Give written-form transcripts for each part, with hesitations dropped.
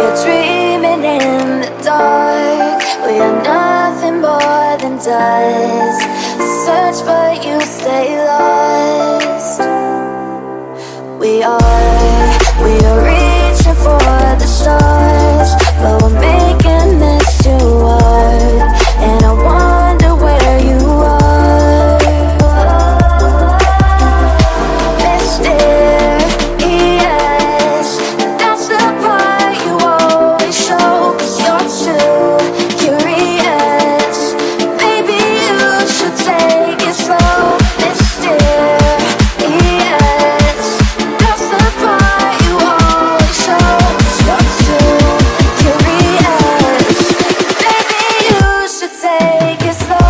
are dreaming in the dark. We are nothing more than dust. Search but you stay lost. We are reaching for the stars, but we're making this too hard. And I wonder where you are. Mysterious, that's the part you always show. 'Cause you're too curious. Maybe you should take it slow. Mysterious, that's the part you always show. 'Cause you're too curious. Maybe you should take it slow.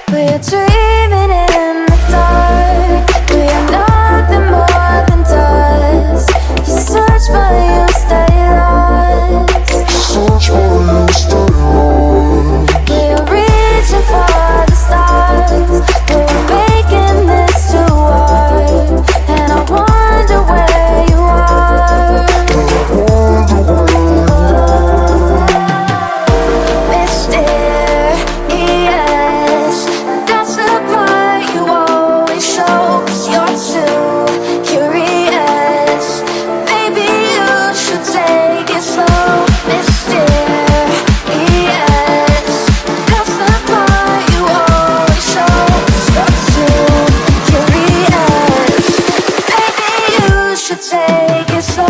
We're dreaming in the dark. We are nothing more than dust. You search but you stay lost. We are reaching for the stars, but we're making this too hard. And I wonder where you are. Mysterious, that's the part you always show. 'Cause you're too curious. Maybe you should take it slow. Mysterious, that's the part you always show. 'Cause you're too curious. Maybe you should take it slow.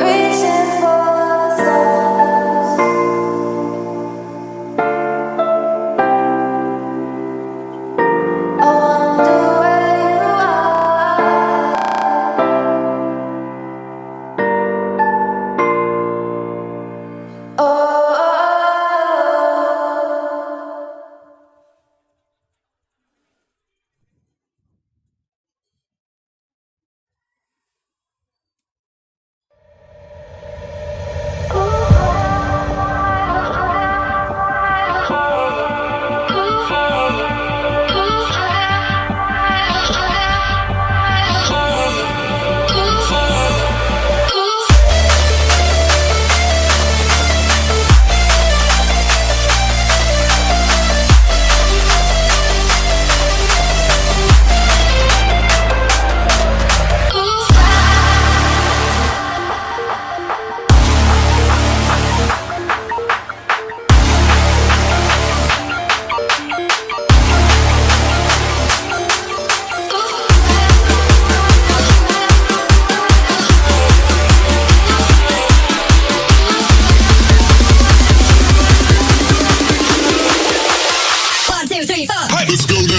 Reaching for the stars. I wonder where you are. Oh. Let's go now.